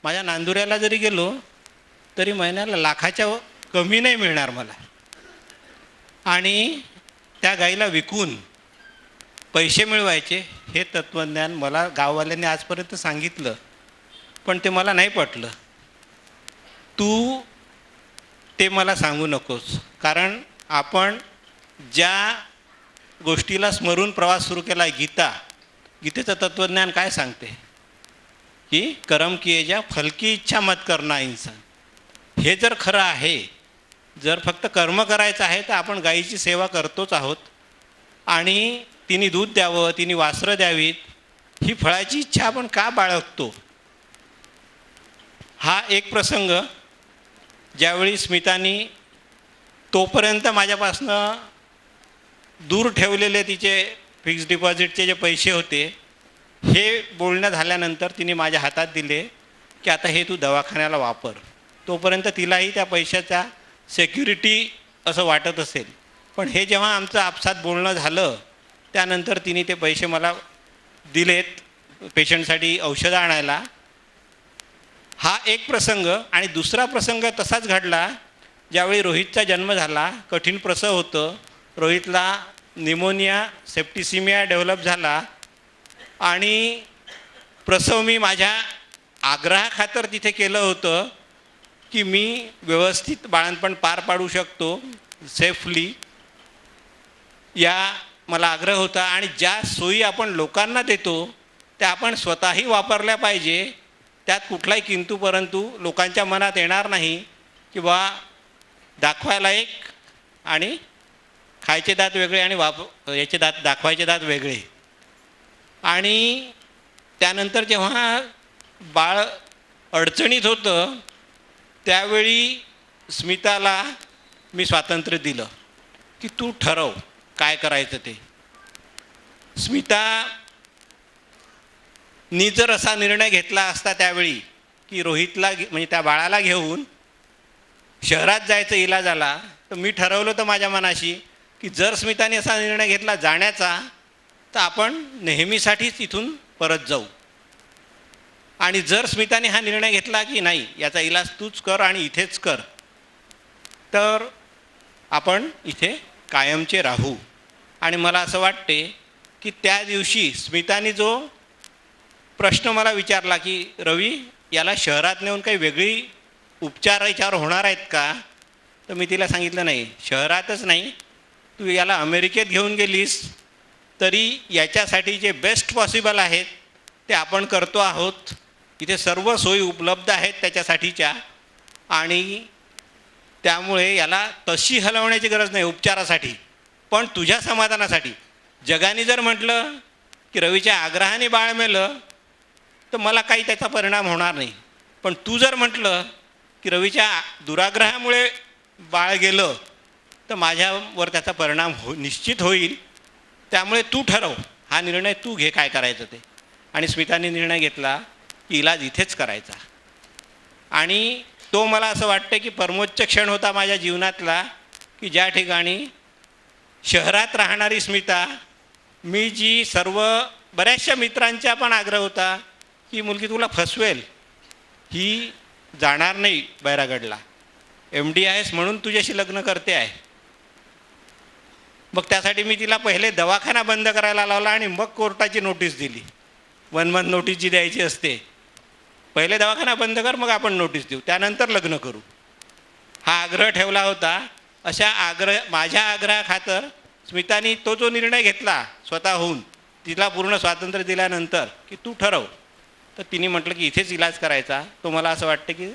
माझ्या नांदुऱ्याला जरी गेलो तरी महिन्याला लाखाच्या कमी नाही मिळणार मला. आणि त्या गाईला विकून पैसे मिळवायचे हे तत्त्वज्ञान मला गाववाल्यांनी आजपर्यंत सांगितलं, पण ते मला नाही पटलं. तू ते मला सांगू नकोस, कारण आपण ज्या गोष्टीला स्मरून प्रवास सुरू केला आहे, गीतेचं तत्त्वज्ञान काय सांगते की कर्म किए जा फल की इच्छा मत करना इंसान. हे जर खरं आहे, जर फक्त कर्म करायचं आहे तर आपण गायीची सेवा करतोच आहोत आणि तिने दूध द्यावं, तिने वासरं द्यावीत, ही फळाची इच्छा आपण का बाळगतो. हा एक प्रसंग ज्यावेळी स्मितानी तोपर्यंत माझ्यापासनं दूर ठेवलेले तिचे फिक्स डिपॉझिटचे जे पैसे होते, हे बोलणं झाल्यानंतर तिने माझ्या हातात दिले की आता हे तू दवाखान्याला वापर. तोपर्यंत तिलाही त्या पैशाचा सेक्युरिटी असं वाटत असेल, पण हे जेव्हा आमचं आपसात बोलणं झालं त्यानंतर तिने ते पैसे मला दिलेत पेशंटसाठी औषधं आणायला. हा एक प्रसंग. आणि दुसरा प्रसंग तसाच घडला ज्यावेळी रोहितचा जन्म झाला. कठीण प्रसव होतं. रोहितला निमोनिया सेप्टिसिमिया डेव्हलप झाला आणि प्रसव मी माझ्या आग्रहाखातर तिथे केलं होतं की मी व्यवस्थित बाळंतपण पार पाडू शकतो सेफली, या मला आग्रह होता. आणि ज्या सोयी आपण लोकांना देतो त्या आपण स्वतःही वापरल्या पाहिजे. त्यात कुठलाही किंतु परंतु लोकांच्या मनात येणार नाही की बा दाखवायला एक आणि खायचे दात वेगळे आणि याचे दात दाखवायचे दात वेगळे. आणि त्यानंतर जेव्हा बाळ अडचणीत होतं त्यावेळी स्मिताला मी स्वातंत्र्य दिलं की तू ठरव काय करायचं ते. स्मितानी जर असा निर्णय घेतला असता त्यावेळी की रोहितला म्हणजे त्या बाळाला घेऊन शहरात जायचं इलाजाला, तर मी ठरवलं होतं माझ्या मनाशी की जर स्मिताने असा निर्णय घेतला जाण्याचा तर आपण नेहमीसाठीच इथून परत जाऊ. आणि जर स्मिताने हा निर्णय घेतला की नाही याचा इलाज तूच कर आणि इथेच कर, तर आपण इथे कायमचे राहू. आणि मला असं वाटते की त्या दिवशी स्मिताने जो प्रश्न मला विचारला की रवी याला शहरात नेऊन काही वेगळी उपचार याच्यावर होणार आहेत का, तर मी तिला सांगितलं नाही, शहरातच नाही, तू याला अमेरिकेत घेऊन गेलीस तरी याच्यासाठी जे बेस्ट पॉसिबल आहेत ते आपण करतो आहोत. इथे सर्व सोयी उपलब्ध आहेत त्याच्यासाठीच्या, आणि त्यामुळे याला तशी हलवण्याची गरज नाही उपचारासाठी, पण तुझ्या समाधानासाठी. जगाने जर म्हटलं की रवीच्या आग्रहाने बाळ मेलं तर मला काही त्याचा परिणाम होणार नाही, पण तू जर म्हटलं की रवीच्या दुराग्रहामुळे बाळ गेलं तर माझ्यावर त्याचा परिणाम निश्चित होईल. त्यामुळे तू ठरव, हा निर्णय तू घे काय करायचं ते. आणि स्मिताने निर्णय घेतला की इलाज इथेच करायचा. आणि तो मला असं वाटतं की परमोच्च क्षण होता माझ्या जीवनातला की ज्या ठिकाणी शहरात राहणारी स्मिता, मी जी सर्व बऱ्याचशा मित्रांचा पण आग्रह होता की मुलगी तुला फसवेल, ही जाणार नाही बैरागडला, MD आहेस म्हणून तुझ्याशी लग्न करते आहे. मग त्यासाठी मी तिला पहिले दवाखाना बंद करायला लावला आणि मग कोर्टाची नोटीस दिली. 1 मंथ नोटीस जी द्यायची असते, पहिले दवाखाना बंद कर मग आपण नोटीस देऊ, त्यानंतर लग्न करू, हा आग्रह ठेवला होता. अशा माझ्या आग्रहाखातर स्मितानी तो जो निर्णय घेतला स्वतःहून, तिला पूर्ण स्वातंत्र्य दिल्यानंतर की तू ठरव, तर तिने म्हटलं की इथेच इलाज करायचा. तो मला असं वाटतं की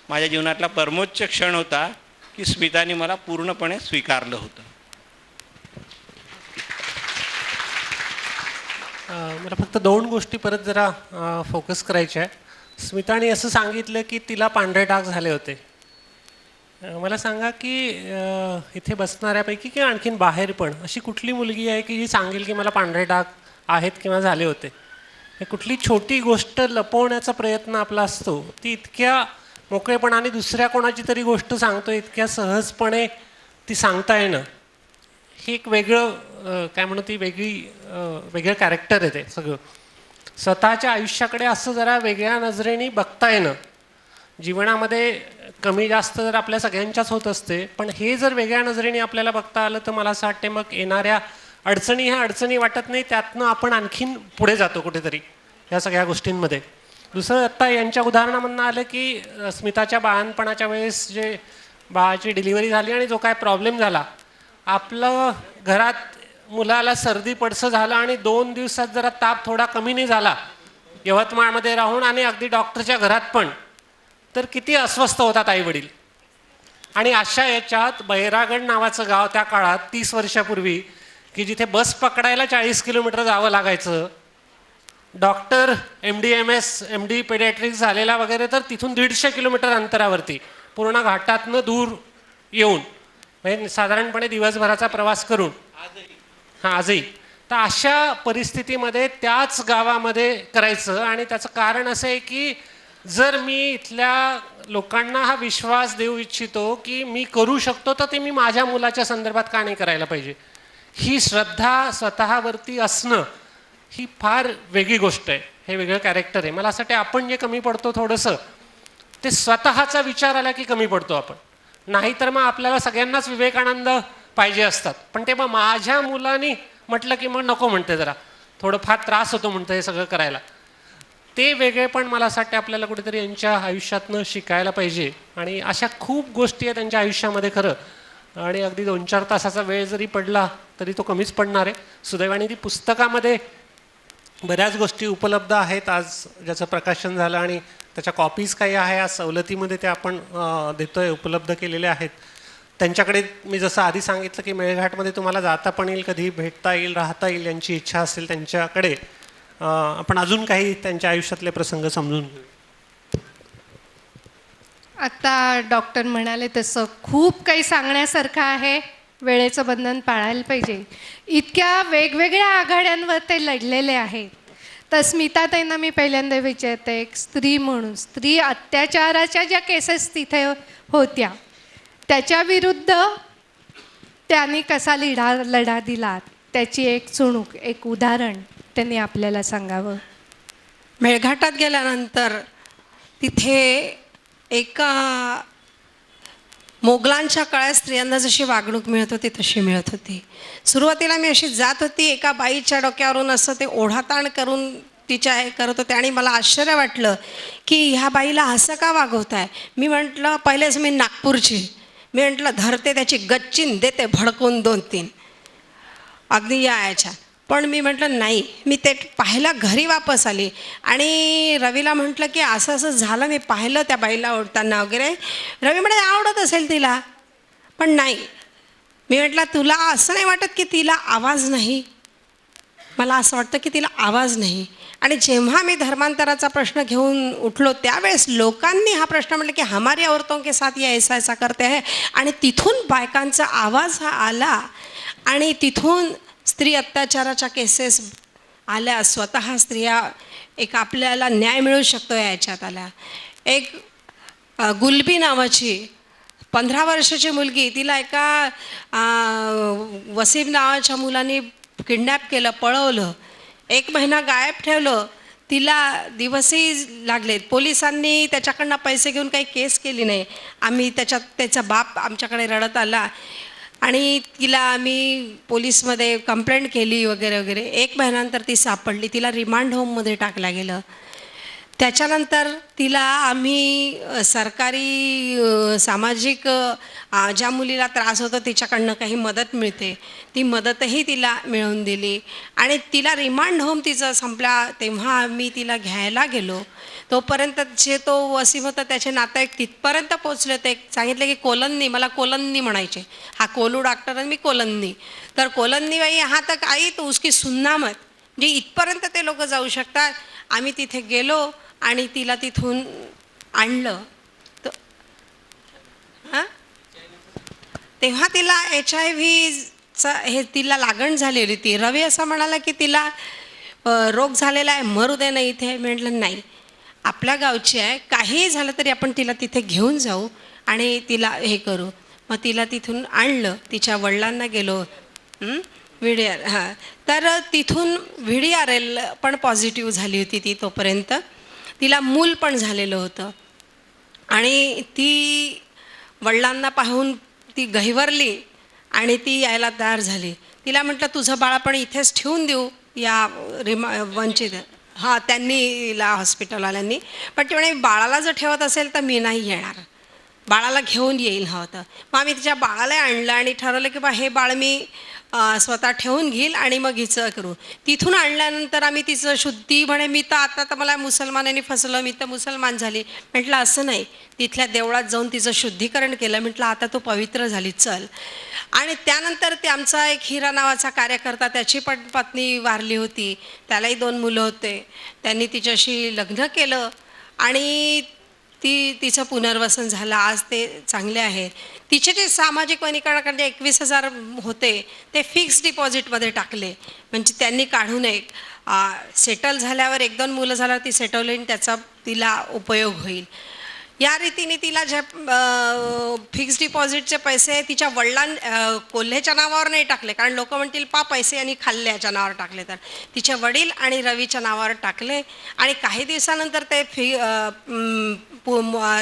माझ्या जीवनातला परमोच्च क्षण होता की स्मितानी मला पूर्णपणे स्वीकारलं होतं. मला फक्त 2 गोष्टी परत जरा फोकस करायच्या आहे. स्मिताने असं सांगितलं की तिला पांढरे डाग झाले होते. मला सांगा की इथे बसणाऱ्यापैकी किंवा आणखीन बाहेर पण अशी कुठली मुलगी आहे की जी सांगेल की मला पांढरे डाग आहेत किंवा झाले होते. हे कुठली छोटी गोष्ट लपवण्याचा प्रयत्न आपला असतो, ती इतक्या मोकळेपणाने दुसऱ्या कोणाची तरी गोष्ट सांगतो, इतक्या सहजपणे ती सांगता येणं, हे एक वेगळं काय म्हणू, ती वेगळं कॅरेक्टर आहे ते सगळं. स्वतःच्या आयुष्याकडे असं जरा वेगळ्या नजरेने बघता येणं जीवनामध्ये कमी जास्त जर आपल्या सगळ्यांच्याच होत असते, पण हे जर वेगळ्या नजरेने आपल्याला बघता आलं तर मला असं वाटते मग येणाऱ्या अडचणी ह्या अडचणी वाटत नाही, त्यातनं आपण आणखीन पुढे जातो कुठेतरी या सगळ्या गोष्टींमध्ये. दुसरं आत्ता यांच्या उदाहरणामधनं आलं की स्मिताच्या बाळणपणाच्या वेळेस जे बाळाची डिलिव्हरी झाली आणि जो काय प्रॉब्लेम झाला, आपलं घरात मुलाला सर्दी पडसं झालं आणि 2 दिवसात जरा ताप थोडा कमी नाही झाला यवतमाळमध्ये राहून आणि अगदी डॉक्टरच्या घरात पण, तर किती अस्वस्थ होतात आईवडील. आणि अशा याच्यात बैरागड नावाचं गाव त्या काळात 30 वर्षापूर्वी की जिथे बस पकडायला 40 किलोमीटर जावं लागायचं, डॉक्टर MD MD पेडियाट्रिक्स झालेला वगैरे तर तिथून 150 किलोमीटर अंतरावरती पूर्ण घाटातनं दूर येऊन म्हणजे साधारणपणे दिवसभराचा प्रवास करून आजही. तर अशा परिस्थितीमध्ये त्याच गावामध्ये करायचं. आणि त्याचं कारण असं आहे की जर मी इथल्या लोकांना हा विश्वास देऊ इच्छितो की मी करू शकतो, तर ते मी माझ्या मुलाच्या संदर्भात का नाही करायला पाहिजे. ही श्रद्धा स्वतःवरती असणं ही फार वेगळी गोष्ट आहे, हे वेगळं कॅरेक्टर आहे. मला असं वाटतं आपण जे कमी पडतो थोडंसं ते स्वतःचा विचार आला की कमी पडतो आपण. नाहीतर मग आपल्याला सगळ्यांनाच विवेकानंद पाहिजे असतात, पण ते मग माझ्या मुलांनी म्हटलं की मग नको म्हणते, जरा थोडं फार त्रास होतो म्हणतं हे सगळं करायला. ते वेगळे पण मला असं वाटतं आपल्याला कुठेतरी यांच्या आयुष्यातनं शिकायला पाहिजे. आणि अशा खूप गोष्टी आहेत त्यांच्या आयुष्यामध्ये खरं. आणि अगदी 2-4 तासाचा वेळ जरी पडला तरी तो कमीच पडणार आहे. सुदैवाने ती पुस्तकामध्ये बऱ्याच गोष्टी उपलब्ध आहेत आज, ज्याचं प्रकाशन झालं आणि त्याच्या कॉपीज काही आहे आज सवलतीमध्ये ते आपण देतोय, उपलब्ध केलेले आहेत. त्यांच्याकडे मी जसं आधी सांगितलं की मेळघाटमध्ये तुम्हाला जाता पण येईल, कधी भेटता येईल, राहता येईल, यांची इच्छा असेल त्यांच्याकडे आपण अजून काही त्यांच्या आयुष्यातले प्रसंग समजून घेऊ. आता डॉक्टर म्हणाले तसं खूप काही सांगण्यासारखं आहे. वेळेचं बंधन पाळायला पाहिजे. इतक्या वेगवेगळ्या आघाड्यांवर ते लढलेले आहेत. तर स्मिताताईंना मी पहिल्यांदा विचारते, एक स्त्री म्हणून स्त्री अत्याचाराच्या ज्या केसेस तिथे होत्या त्याच्या विरुद्ध त्यांनी कसा लढा दिला, त्याची एक चुणूक, एक उदाहरण त्यांनी आपल्याला सांगावं. मेळघाटात गेल्यानंतर तिथे एका मोगलांच्या काळात स्त्रियांना जशी वागणूक मिळत होती तशी मिळत होती. सुरुवातीला मी अशी जात होती, एका बाईच्या डोक्यावरून असं ते ओढाताण करून तिच्या हे करत होते आणि मला आश्चर्य वाटलं की ह्या बाईला असं का वागवत आहे. मी म्हटलं, पहिलेच मी नागपूरची, मी म्हटलं धरते त्याची गच्चीन, देते भडकून 2-3 अगदी याच्या. पण मी म्हटलं नाही, मी ते पाहिलं, घरी वापस आली आणि रवीला म्हटलं की असं असं झालं, मी पाहिलं त्या बाईला ओढताना वगैरे. रवी म्हणे आवडत असेल तिला, पण नाही. मी म्हटलं तुला असं नाही वाटत की तिला आवाज नाही? मला असं वाटतं की तिला आवाज नाही. आणि जेव्हा मी धर्मांतराचा प्रश्न घेऊन उठलो त्यावेळेस लोकांनी हा प्रश्न म्हटलं की हमारी औरतों के साथ ये ऐसा ऐसा करते है. आणि तिथून बायकांचा आवाज हा आला आणि तिथून स्त्री अत्याचाराच्या केसेस आल्या. स्वतः स्त्रिया एक आपल्याला न्याय मिळू शकतो याच्यात आल्या. एक गुलबी नावाची 15 वर्षाची मुलगी, तिला एका वसीम नावाच्या मुलांनी किडनॅप केलं, पळवलं, 1 महिना गायब ठेवलं. तिला दिवसही लागलेत. पोलिसांनी त्याच्याकडनं पैसे घेऊन काही केस केली नाही. आम्ही त्याचा बाप आमच्याकडे रडत आला आणि तिला आम्ही पोलीसमध्ये कंप्लेंट केली वगैरे वगैरे. 1 महिन्यानंतर ती सापडली. तिला रिमांड होममध्ये टाकलं गेलं. त्याच्यानंतर तिला आम्ही सरकारी सामाजिक ज्या मुलीला त्रास होतो तिच्याकडनं काही मदत मिळते, ती मदतही तिला मिळवून दिली. आणि तिला रिमांड होम तिचं संपला तेव्हा आम्ही तिला घ्यायला गेलो. तोपर्यंत जे तो वसीम होता त्याचे नातेवाईक तिथपर्यंत पोचले होते. सांगितले की कोलन्नी, मला कोलन्नी म्हणायचे, हा कोलू डॉक्टर आणि मी कोलन्नी. तर कोलन्नी बाई हा तक आई तो उसकी सुनना मत, म्हणजे इथपर्यंत ते लोक जाऊ शकतात. आम्ही तिथे गेलो आणि तिला तिथून आणलं. हां, तेव्हा तिला HIV हे तिला लागण झालेली. ती रवी असं म्हणाला की तिला रोग झालेला आहे, मरू दे ना इथे. म्हटलं नाही, आपल्या गावची आहे, काहीही झालं तरी आपण तिला तिथे घेऊन जाऊ आणि तिला हे करू. मग तिला तिथून आणलं. तिच्या वडिलांना गेलो VDR, हां, तर तिथून VDRL पण पॉझिटिव्ह झाली होती ती. तोपर्यंत तिला मूल पण झालेलं होतं. आणि ती वडिलांना पाहून ती गहिवरली आणि ती यायला तयार झाली. तिला म्हटलं तुझं बाळपण इथेच ठेवून देऊ या वंचित हां त्यांनी हॉस्पिटलवाल्यांनी. पण ती म्हणे बाळाला जर ठेवत असेल तर मी नाही येणार, बाळाला घेऊन येईल हवं तर. मग आम्ही तिच्या बाळाला आणलं आणि ठरवलं की बा हे बाळ मी स्वतः ठेवून घेईल आणि मग हिचं करू. तिथून आणल्यानंतर आम्ही तिचं शुद्धी म्हणे मी तर आता मला मुसलमानांनी फसलं, मी तर मुसलमान झाली. म्हटलं असं नाही, तिथल्या देवळात जाऊन तिचं शुद्धीकरण केलं. म्हटलं आता तू पवित्र झाली चल. आणि त्यानंतर ते आमचा एक हिरा नावाचा कार्यकर्ता, त्याची पण पत्नी वारली होती, त्यालाही 2 मुलं होते. त्यांनी तिच्याशी लग्न केलं आणि तिचं पुनर्वसन झालं. आज ते चांगले आहे. तिचे जे सामाजिक वनीकरणाकडे 21,000 होते ते फिक्स डिपॉझिटमध्ये टाकले. म्हणजे त्यांनी काढून एक सेटल झाल्यावर 1-2 मुलं झाल्यावर ती सेटल होईल, त्याचा तिला उपयोग होईल. या रीतीने तिला ज्या फिक्स डिपॉझिटचे पैसे तिच्या कोल्हेच्या नावावर नाही टाकले, कारण लोक म्हणतील पैसे यांनी खाल्ले याच्या नावावर टाकले. तर तिचे वडील आणि रवीच्या नावावर टाकले आणि काही दिवसानंतर ते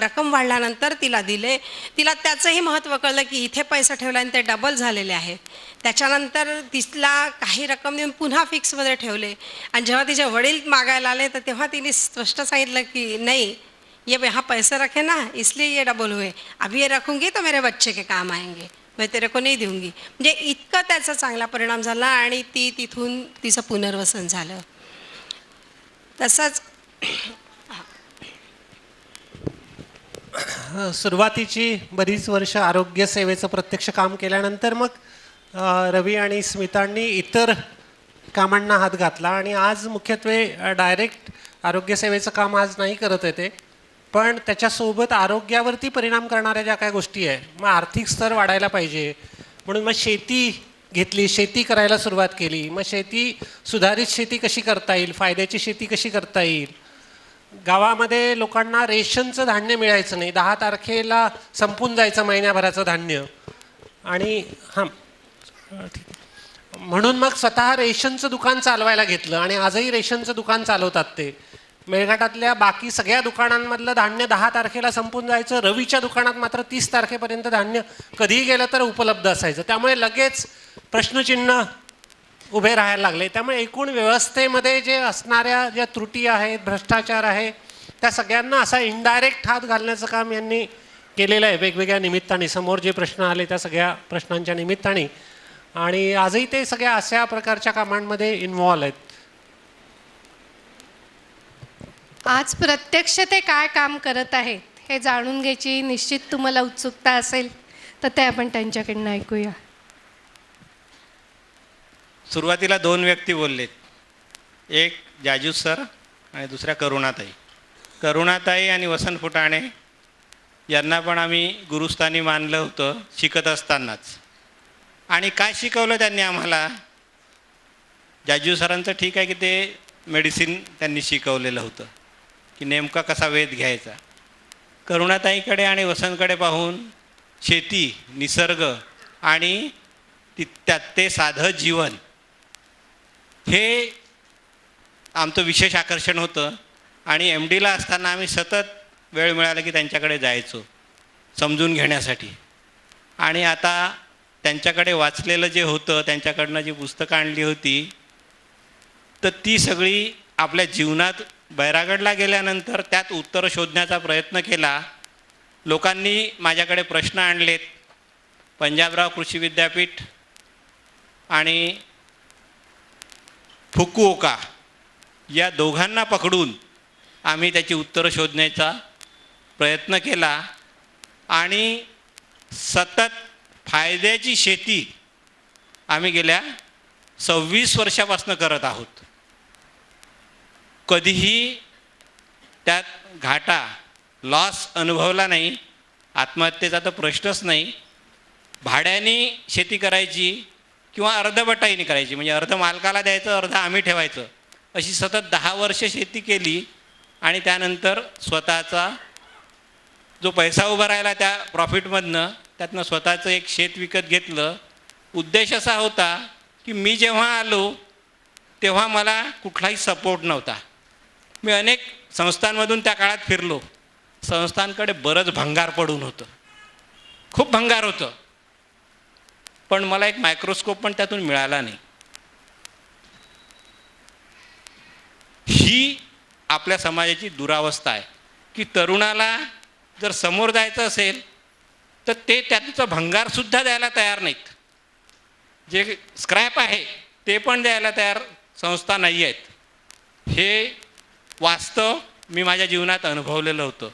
रक्कम वाढल्यानंतर तिला दिले. तिला त्याचंही महत्त्व कळलं की इथे पैसे ठेवले आणि ते डबल झालेले आहेत. त्याच्यानंतर तिला काही रक्कम देऊन पुन्हा फिक्समध्ये ठेवले. आणि जेव्हा तिचे वडील मागायला आले तर तेव्हा तिने स्पष्ट सांगितलं की नाही, ये यहाँ पैसे रखे ना इसलिए ये डबल हुए, अभी ये रखूँगी तो मेरे बच्चे के काम आएंगे, मैं तेरे को नहीं दूंगी. म्हणजे इतकं त्याचा चांगला परिणाम झाला आणि तिथून तिचं पुनर्वसन झालं. तसंच सुरुवातीची बरीच वर्ष आरोग्य सेवेचं प्रत्यक्ष काम केल्यानंतर मग रवी आणि स्मितांनी इतर कामांना हात घातला आणि आज मुख्यत्वे डायरेक्ट आरोग्य सेवेचं काम आज नाही करत आहे ते, पण त्याच्यासोबत आरोग्यावरती परिणाम करणाऱ्या ज्या काही गोष्टी आहे, मग आर्थिक स्तर वाढायला पाहिजे म्हणून मग शेती घेतली, शेती करायला सुरुवात केली. मग सुधारित शेती कशी करता येईल, फायद्याची शेती कशी करता येईल. गावामध्ये लोकांना रेशनचं धान्य मिळायचं नाही, 10 तारखेला संपून जायचं महिन्याभराचं धान्य. आणि म्हणून मग स्वतः रेशनचं दुकान चालवायला घेतलं आणि आजही रेशनचं दुकान चालवतात ते. मेळघाटातल्या बाकी सगळ्या दुकानांमधलं धान्य 10 तारखेला संपून जायचं, रवीच्या दुकानात मात्र 30 तारखेपर्यंत धान्य कधीही गेलं तर उपलब्ध असायचं. त्यामुळे लगेच प्रश्नचिन्ह उभे राहायला लागले. त्यामुळे एकूण व्यवस्थेमध्ये जे असणाऱ्या ज्या त्रुटी आहेत, भ्रष्टाचार आहे, त्या सगळ्यांना असा इनडायरेक्ट हात घालण्याचं काम यांनी केलेलं आहे वेगवेगळ्या निमित्ताने. समोर जे प्रश्न आले त्या सगळ्या प्रश्नांच्या निमित्ताने, आणि आजही ते सगळ्या अशा प्रकारच्या कामांमध्ये इन्व्हॉल्व आहेत. आज प्रत्यक्ष ते काय काम करत आहेत हे जाणून घ्यायची निश्चित तुम्हाला उत्सुकता असेल तर ते आपण त्यांच्याकडनं ऐकूया. सुरुवातीला 2 व्यक्ती बोललेत, एक जाजू सर आणि दुसऱ्या करुणाताई. करुणाताई आणि वसंत फुटाणे यांना पण आम्ही गुरुस्थानी मानलं होतं शिकत असतानाच. आणि काय शिकवलं त्यांनी आम्हाला, जाजू सरांचं ठीक आहे की ते मेडिसिन त्यांनी शिकवलेलं होतं की नेमका कसा वेध घ्यायचा. करुणाताईकडे आणि वसंतकडे पाहून शेती, निसर्ग आणि त्यात ते साधं जीवन हे आमचं विशेष आकर्षण होतं. आणि MDला असताना आम्ही सतत वेळ मिळाला की त्यांच्याकडे जायचो समजून घेण्यासाठी. आणि आता त्यांच्याकडे वाचलेलं जे होतं, त्यांच्याकडनं जी पुस्तकं आणली होती, तर ती सगळी आपल्या जीवनात बैरागडला गेल्यानंतर त्यात उत्तरं शोधण्याचा प्रयत्न केला. लोकांनी माझ्याकडे प्रश्न आणलेत. पंजाबराव कृषी विद्यापीठ आणि फुकुओका या दोघांना पकडून आम्ही त्याची उत्तरं शोधण्याचा प्रयत्न केला आणि सतत फायद्याची शेती आम्ही गेल्या 26 वर्षापासून करत आहोत. कधीही त्यात घाटा, लॉस अनुभवला नाही. आत्महत्येचा तर प्रश्नच नाही. भाड्याने शेती करायची किंवा अर्धबटाईने करायची, म्हणजे अर्ध मालकाला द्यायचं, अर्ध आम्ही ठेवायचं, अशी सतत 10 वर्ष शेती केली. आणि त्यानंतर स्वतःचा जो पैसा उभा राहिला त्या प्रॉफिटमधनं, त्यातनं स्वतःचं एक शेत विकत घेतलं. उद्देश असा होता की मी जेव्हा आलो तेव्हा मला कुठलाही सपोर्ट नव्हता. मी अनेक संस्थांमधून त्या काळात फिरलो, संस्थांकडे बरंच भंगार पडून होतं, खूप भंगार होतं, पण मला एक मायक्रोस्कोप पण त्यातून मिळाला नाही. ही आपल्या समाजाची दुरावस्था आहे की तरुणाला जर समोर जायचं असेल तर ते त्यांचं भंगारसुद्धा द्यायला तयार नाहीत. जे स्क्रॅप आहे ते पण द्यायला तयार संस्था नाही आहेत. हे वास्तव मी माझ्या जीवनात अनुभवलेलं होतं.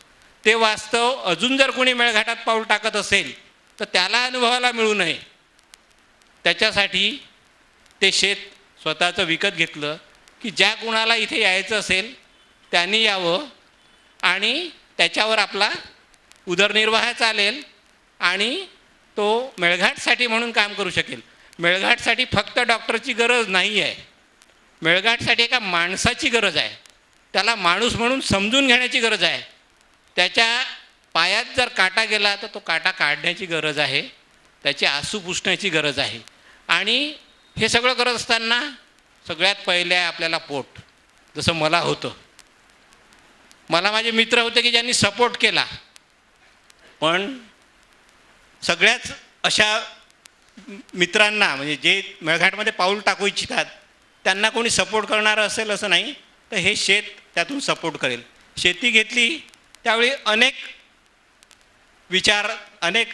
ते वास्तव अजून जर कोणी मेळघाटात पाऊल टाकत असेल तर त्याला अनुभवायला मिळू नये, त्याच्यासाठी ते शेत स्वतःचं विकत घेतलं की ज्या कुणाला इथे यायचं असेल त्यांनी यावं आणि त्याच्यावर आपला उदरनिर्वाह चालेल आणि तो मेळघाटसाठी म्हणून काम करू शकेल. मेळघाटसाठी फक्त डॉक्टरची गरज नाही आहे, मेळघाटसाठी एका माणसाची गरज आहे. त्याला माणूस म्हणून समजून घेण्याची गरज आहे. त्याच्या पायात जर काटा गेला तर तो काटा काढण्याची गरज आहे, त्याचे आसू पुसण्याची गरज आहे. आणि हे सगळं करत असताना सगळ्यात पहिले आहे आपल्याला पोट. जसं मला होतं, मला माझे मित्र होते की ज्यांनी सपोर्ट केला, पण सगळ्याच अशा मित्रांना म्हणजे जे मेळघाटमध्ये पाऊल टाकू इच्छितात त्यांना कोणी सपोर्ट करणारं असेल असं नाही. तर हे शेत त्यातून सपोर्ट करेल. शेती घेतली त्यावेळी अनेक विचार, अनेक